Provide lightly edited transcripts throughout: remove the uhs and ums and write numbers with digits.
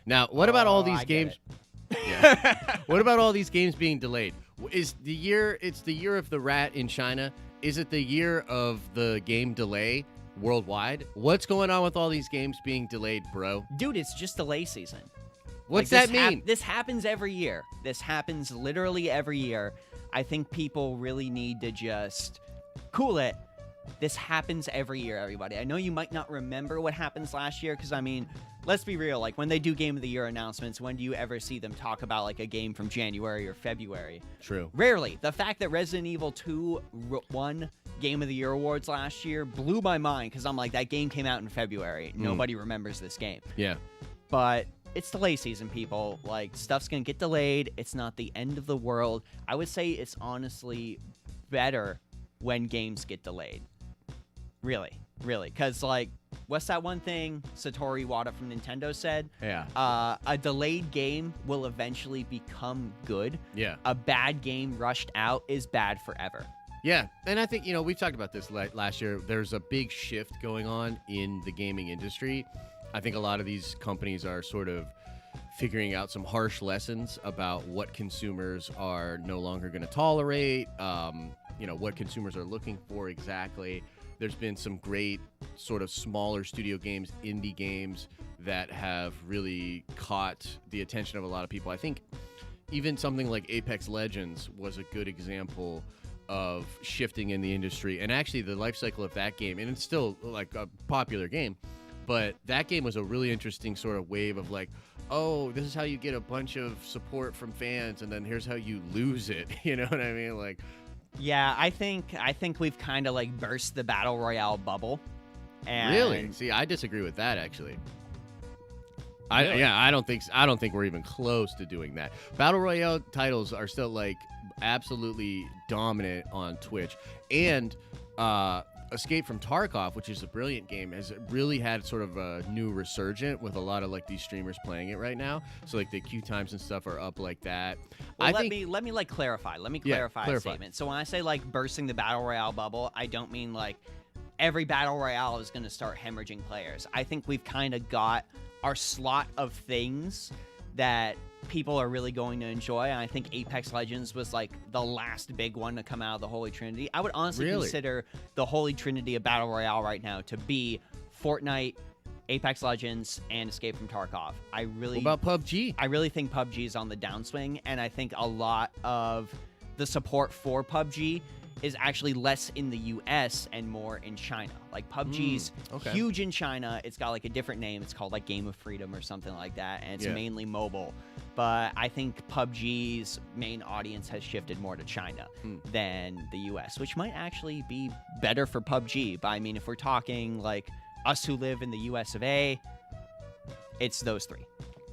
Now, what about all these I get games? it. Yeah. What about all these games being delayed? Is the year? It's the year of the rat in China. Is it the year of the game delay worldwide? What's going on with all these games being delayed, bro? Dude, it's just delay season. What's Like, that mean? This happens every year. This happens literally every year. I think people really need to just cool it. This happens every year, everybody. I know you might not remember what happens last year because, I mean, let's be real. Like, when they do Game of the Year announcements, when do you ever see them talk about, like, a game from January or February? True. Rarely. The fact that Resident Evil 2 won Game of the Year awards last year blew my mind because I'm like, that game came out in February. Nobody remembers this game. Yeah. But it's delay season, people. Like, stuff's going to get delayed. It's not the end of the world. I would say it's honestly better when games get delayed. Really. Because, like, what's that one thing Satoru Iwata from Nintendo said? Yeah. A delayed game will eventually become good. Yeah. A bad game rushed out is bad forever. Yeah, and I think, we've talked about this last year. There's a big shift going on in the gaming industry. I think a lot of these companies are sort of figuring out some harsh lessons about what consumers are no longer going to tolerate, what consumers are looking for exactly. There's been some great sort of smaller studio games, indie games that have really caught the attention of a lot of people. I think even something like Apex Legends was a good example of shifting in the industry, and actually the life cycle of that game, and it's still like a popular game, but that game was a really interesting sort of wave of like, oh, this is how you get a bunch of support from fans, and then here's how you lose it. You know what I mean? Like, yeah, I think we've kind of like burst the Battle Royale bubble. And really? See, I disagree with that actually. Really? I don't think we're even close to doing that. Battle Royale titles are still like absolutely dominant on Twitch, and Escape from Tarkov, which is a brilliant game, has really had sort of a new resurgent with a lot of like these streamers playing it right now. So like the queue times and stuff are up like that. Well, let me like clarify. Let me clarify a clarify. statement. So when I say like bursting the Battle Royale bubble, I don't mean like every Battle Royale is going to start hemorrhaging players. I think we've kind of got our slot of things that people are really going to enjoy, and I think Apex Legends was like the last big one to come out of the Holy Trinity. I would honestly consider the Holy Trinity of Battle Royale right now to be Fortnite, Apex Legends, and Escape from Tarkov. What about PUBG? I really think PUBG is on the downswing, and I think a lot of the support for PUBG is actually less in the US and more in China. Like, PUBG's huge in China. It's got like a different name. It's called like Game of Freedom or something like that, and it's mainly mobile. But I think PUBG's main audience has shifted more to China than the US, which might actually be better for PUBG. But I mean, if we're talking like us who live in the US of A, it's those three.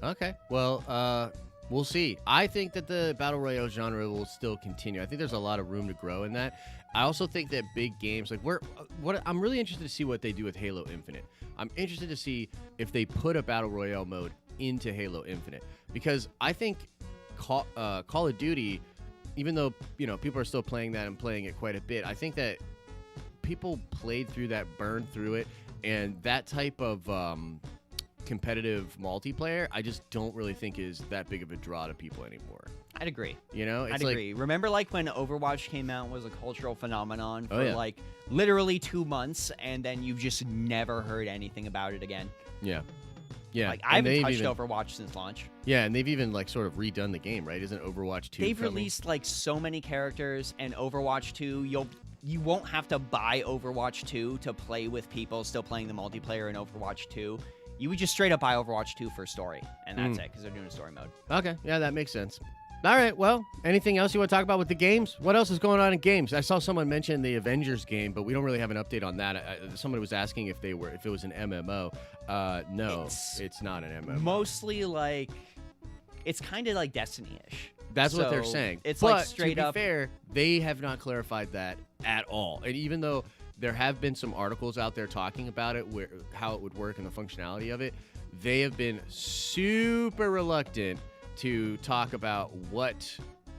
Okay. Well, we'll see. I think that the Battle Royale genre will still continue. I think there's a lot of room to grow in that. I also think that big games, like I'm really interested to see what they do with Halo Infinite. I'm interested to see if they put a Battle Royale mode into Halo Infinite, because I think Call of Duty, even though people are still playing that and playing it quite a bit, I think that people played through that, burned through it, and that type of competitive multiplayer, I just don't really think is that big of a draw to people anymore. I'd agree. I'd agree. Remember, like, when Overwatch came out, was a cultural phenomenon for like literally 2 months, and then you've just never heard anything about it again. Yeah. Like, I haven't touched Overwatch since launch. Yeah, and they've even like sort of redone the game, right? Isn't Overwatch 2 They've released like so many characters, and Overwatch 2, you won't have to buy Overwatch 2 to play with people still playing the multiplayer in Overwatch 2. You would just straight up buy Overwatch 2 for story, and that's it, because they're doing a story mode. Okay, yeah, that makes sense. All right, well, anything else you want to talk about with the games? What else is going on in games? I saw someone mention the Avengers game, but we don't really have an update on that. Somebody was asking if it was an MMO. No, it's not an MMO. Mostly like, it's kind of like Destiny-ish. That's what they're saying. It's but like straight up. To be fair, they have not clarified that at all. And even though there have been some articles out there talking about it, how it would work and the functionality of it, they have been super reluctant to talk about what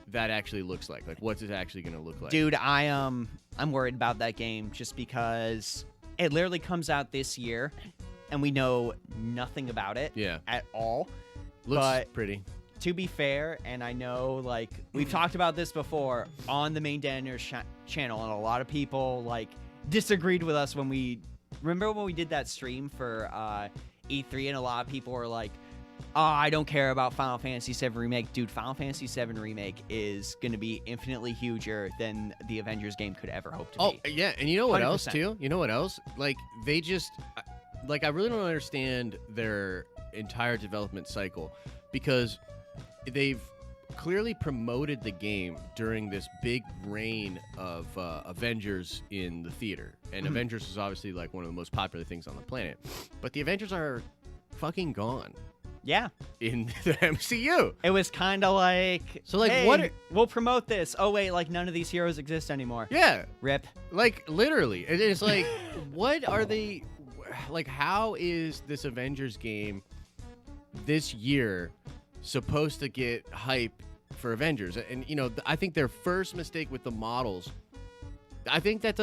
that actually looks like. Like, what's it actually going to look like? Dude, I'm worried about that game just because it literally comes out this year, and we know nothing about it at all. Looks but pretty. To be fair, and I know like we've talked about this before on the main Daniels channel, and a lot of people like disagreed with us when we did that stream for E3, and a lot of people were like, "Oh, I don't care about Final Fantasy VII Remake." Dude, Final Fantasy VII Remake is going to be infinitely huger than the Avengers game could ever hope to be. Oh, yeah, and you know what 100%. else, too? You know what else? Like, they just... Like, I really don't understand their entire development cycle, because they've clearly promoted the game during this big reign of Avengers in the theater. And Avengers is obviously, like, one of the most popular things on the planet. But the Avengers are fucking gone. Yeah. In the MCU. It was kind of like, so like, hey, we'll promote this. Oh, wait, like, none of these heroes exist anymore. Yeah. Rip. Like, literally. It's like, what are they... Like, how is this Avengers game this year supposed to get hype for Avengers? And, you know, I think their first mistake with the models... I think that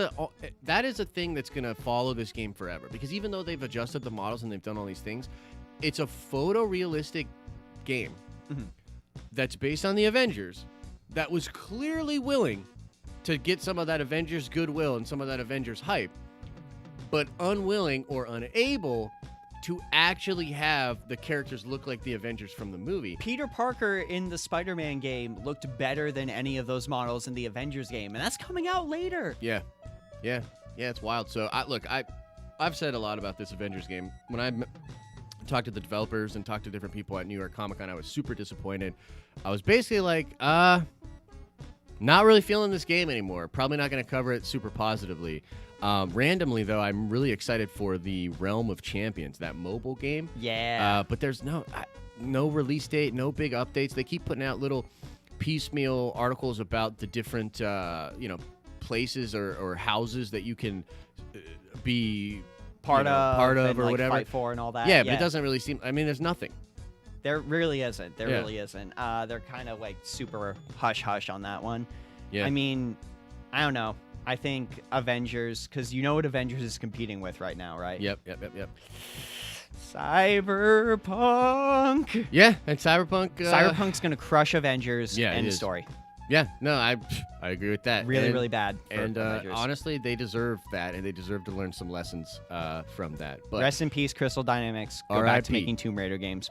that is a thing that's going to follow this game forever. Because even though they've adjusted the models and they've done all these things... It's a photorealistic game that's based on the Avengers that was clearly willing to get some of that Avengers goodwill and some of that Avengers hype, but unwilling or unable to actually have the characters look like the Avengers from the movie. Peter Parker in the Spider-Man game looked better than any of those models in the Avengers game, and that's coming out later. Yeah, it's wild. So, I've said a lot about this Avengers game. When I talked to the developers and talked to different people at New York Comic Con, I was super disappointed. I was basically like, not really feeling this game anymore. Probably not going to cover it super positively. Randomly, though, I'm really excited for the Realm of Champions, that mobile game. Yeah. But there's no release date, no big updates. They keep putting out little piecemeal articles about the different, places or houses that you can be part of and, or like, whatever. Fight for and all that. Yeah, but it doesn't really seem... I mean, there's nothing. There really isn't. There Yeah. really isn't. They're kind of like super hush-hush on that one. Yeah. I mean, I don't know. I think Avengers, because you know what Avengers is competing with right now, right? Yep. Cyberpunk. Yeah, and Cyberpunk... Cyberpunk's going to crush Avengers. Yeah, it End is. story. Yeah, no, I agree with that. Really, And- really bad for And Avengers. honestly, they deserve that, and they deserve to learn some lessons from that. But Rest in peace, Crystal Dynamics. Go back to R.I.P.. making Tomb Raider games.